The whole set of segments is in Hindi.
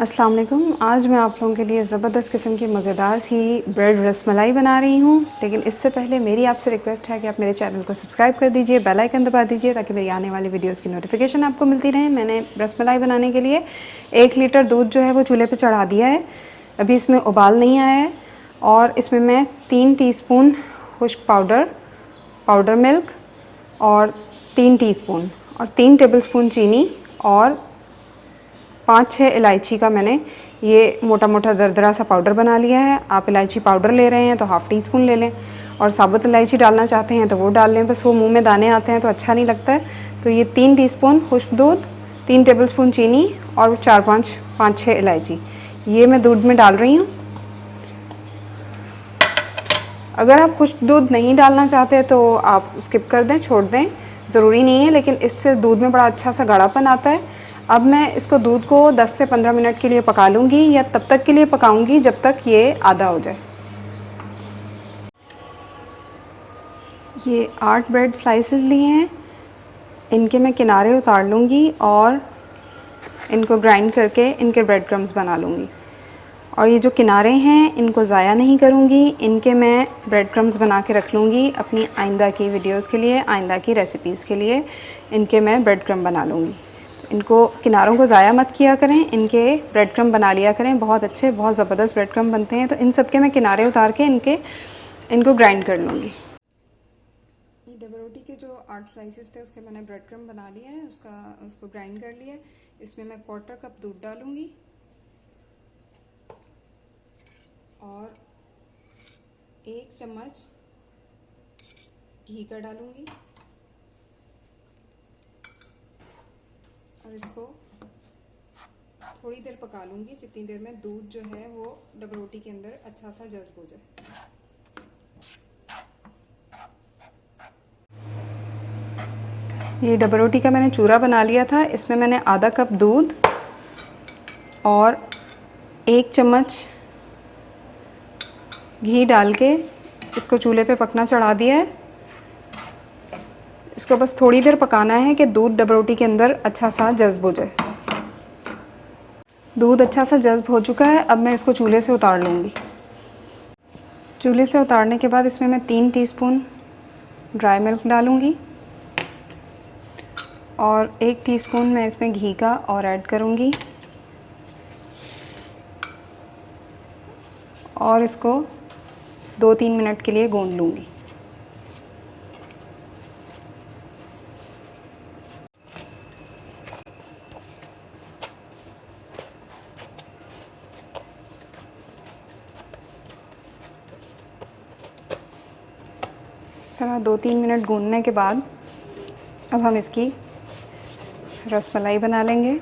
अस्सलाम वालेकुम। आज मैं आप लोगों के लिए ज़बरदस्त किस्म की मज़ेदार सी ब्रेड रसमलाई बना रही हूँ। लेकिन इससे पहले मेरी आपसे रिक्वेस्ट है कि आप मेरे चैनल को सब्सक्राइब कर दीजिए, बेल आइकन दबा दीजिए ताकि मेरी आने वाली वीडियोस की नोटिफिकेशन आपको मिलती रहे। मैंने रसमलाई बनाने के लिए 1 लीटर दूध जो है वो चूल्हे पर चढ़ा दिया है। अभी इसमें उबाल नहीं आया है और इसमें मैं 3 टीस्पून खुश्क पाउडर मिल्क और 3 टीस्पून और 3 टेबलस्पून चीनी और 5-6 इलायची का मैंने ये मोटा मोटा दरदरा सा पाउडर बना लिया है। आप इलायची पाउडर ले रहे हैं तो ½ टीस्पून ले लें और साबुत इलायची डालना चाहते हैं तो वो डाल लें, बस वो मुंह में दाने आते हैं तो अच्छा नहीं लगता है। तो ये 3 टीस्पून खुश्क दूध, 3 टेबलस्पून चीनी और 5-6 इलायची ये मैं दूध में डाल रही हूँ। अगर आप खुश्क दूध नहीं डालना चाहते तो आप स्किप कर दें, छोड़ दें, ज़रूरी नहीं है, लेकिन इससे दूध में बड़ा अच्छा सा गाढ़ापन आता है। अब मैं इसको दूध को 10 से 15 मिनट के लिए पका लूँगी या तब तक के लिए पकाऊँगी जब तक ये आधा हो जाए। ये 8 ब्रेड स्लाइसेस लिए हैं, इनके मैं किनारे उतार लूँगी और इनको ग्राइंड करके इनके ब्रेड क्रम्स बना लूँगी। और ये जो किनारे हैं इनको ज़ाया नहीं करूँगी, इनके मैं ब्रेड क्रम्स बना के रख लूँगी अपनी आइंदा की वीडियोज़ के लिए, आइंदा की रेसिपीज़ के लिए इनके मैं ब्रेड क्रम्ब बना लूँगी। इनको किनारों को ज़ाया मत किया करें, इनके ब्रेड क्रम्ब बना लिया करें, बहुत अच्छे बहुत ज़बरदस्त ब्रेड क्रम्ब बनते हैं। तो इन सब के मैं किनारे उतार के इनको ग्राइंड कर लूँगी। ये डबल रोटी के जो 8 स्लाइसेस थे उसके मैंने ब्रेड क्रम्ब बना लिया है, उसको ग्राइंड कर लिया है। इसमें मैं 1/4 कप दूध डालूँगी और 1 चम्मच घी का डालूँगी और इसको थोड़ी देर पका लूँगी, जितनी देर में दूध जो है वो डबल रोटी के अंदर अच्छा सा जज़्ब हो जाए। ये डबल रोटी का मैंने चूरा बना लिया था, इसमें मैंने आधा कप दूध और 1 चम्मच घी डाल के इसको चूल्हे पे पकना चढ़ा दिया है। इसको बस थोड़ी देर पकाना है कि दूध डबल रोटी के अंदर अच्छा सा जज़्ब हो जाए। दूध अच्छा सा जज़्ब हो चुका है, अब मैं इसको चूल्हे से उतार लूँगी। चूल्हे से उतारने के बाद इसमें मैं 3 टीस्पून ड्राई मिल्क डालूँगी और 1 टीस्पून मैं इसमें घी का और ऐड करूँगी और इसको 2-3 मिनट के लिए गूँध लूँगी। इस तरह 2-3 मिनट गूँधने के बाद अब हम इसकी रसमलाई बना लेंगे।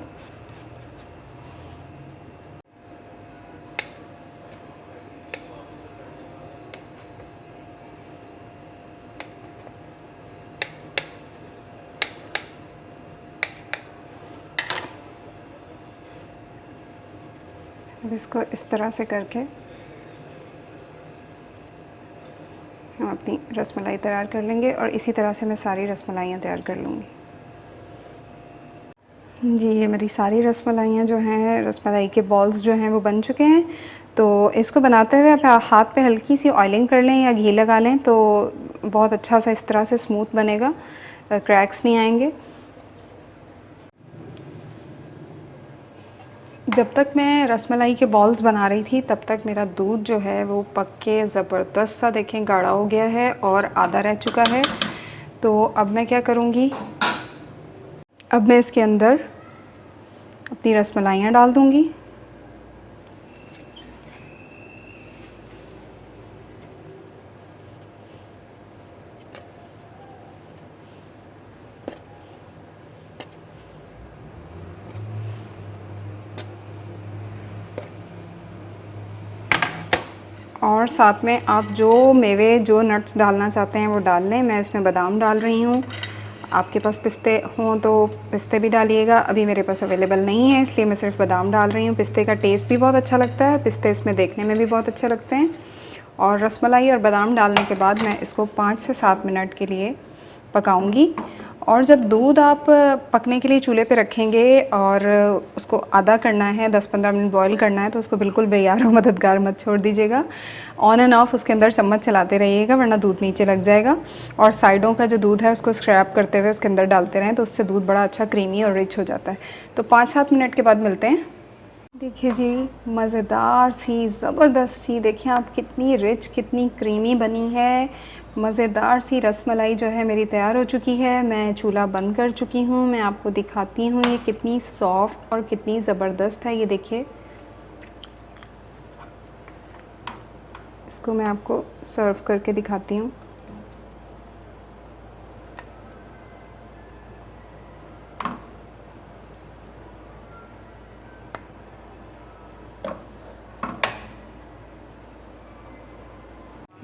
अब इसको इस तरह से करके हम अपनी रसमलाई तैयार कर लेंगे और इसी तरह से मैं सारी रसमलाइयाँ तैयार कर लूँगी। जी, ये मेरी सारी रसमलाइयाँ जो हैं, रसमलाई के बॉल्स जो हैं वो बन चुके हैं। तो इसको बनाते हुए आप हाथ पे हल्की सी ऑयलिंग कर लें या घी लगा लें तो बहुत अच्छा सा इस तरह से स्मूथ बनेगा, क्रैक्स नहीं आएंगे। जब तक मैं रसमलाई के बॉल्स बना रही थी तब तक मेरा दूध जो है वो पक के ज़बरदस्त सा देखें गाढ़ा हो गया है और आधा रह चुका है। तो अब मैं क्या करूँगी, अब मैं इसके अंदर अपनी रसमलाइयाँ डाल दूँगी और साथ में आप जो मेवे जो नट्स डालना चाहते हैं वो डाल लें। मैं इसमें बादाम डाल रही हूँ, आपके पास पिस्ते हों तो पिस्ते भी डालिएगा। अभी मेरे पास अवेलेबल नहीं है इसलिए मैं सिर्फ बादाम डाल रही हूँ। पिस्ते का टेस्ट भी बहुत अच्छा लगता है, पिस्ते इसमें देखने में भी बहुत अच्छे लगते हैं। और रसमलाई और बादाम डालने के बाद मैं इसको 5 से 7 मिनट के लिए पकाऊंगी और जब दूध आप पकने के लिए चूल्हे पे रखेंगे और उसको आधा करना है, 10-15 मिनट बॉईल करना है, तो उसको बिल्कुल बेयार और मददगार मत छोड़ दीजिएगा। ऑन एंड ऑफ उसके अंदर चम्मच चलाते रहिएगा, वरना दूध नीचे लग जाएगा। और साइडों का जो दूध है उसको स्क्रैप करते हुए उसके अंदर डालते रहें, तो उससे दूध बड़ा अच्छा क्रीमी और रिच हो जाता है। तो 5-7 मिनट के बाद मिलते हैं। देखिए जी, मज़ेदार सी, ज़बरदस्त सी, देखिए आप कितनी रिच, कितनी क्रीमी बनी है। मज़ेदार सी रसमलाई जो है मेरी तैयार हो चुकी है। मैं चूल्हा बंद कर चुकी हूँ। मैं आपको दिखाती हूँ ये कितनी सॉफ्ट और कितनी ज़बरदस्त है। ये देखिए, इसको मैं आपको सर्व करके दिखाती हूँ।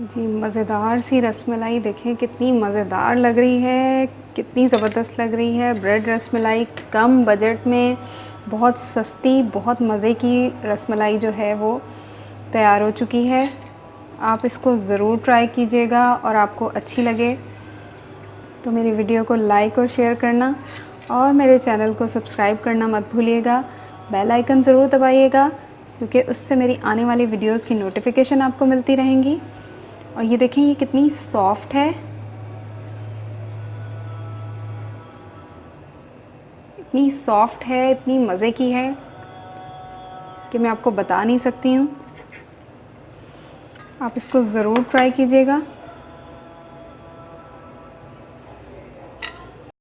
जी, मज़ेदार सी रसमलाई देखें कितनी मज़ेदार लग रही है, कितनी ज़बरदस्त लग रही है। ब्रेड रसमलाई कम बजट में बहुत सस्ती, बहुत मज़े की रसमलाई जो है वो तैयार हो चुकी है। आप इसको ज़रूर ट्राई कीजिएगा और आपको अच्छी लगे तो मेरी वीडियो को लाइक और शेयर करना और मेरे चैनल को सब्सक्राइब करना मत भूलिएगा। बेल आइकन ज़रूर दबाइएगा, क्योंकि उससे मेरी आने वाली वीडियोज़ की नोटिफिकेशन आपको मिलती रहेंगी। और ये देखें ये कितनी सॉफ्ट है, इतनी सॉफ्ट है, इतनी मज़े की है कि मैं आपको बता नहीं सकती हूँ। आप इसको ज़रूर ट्राई कीजिएगा।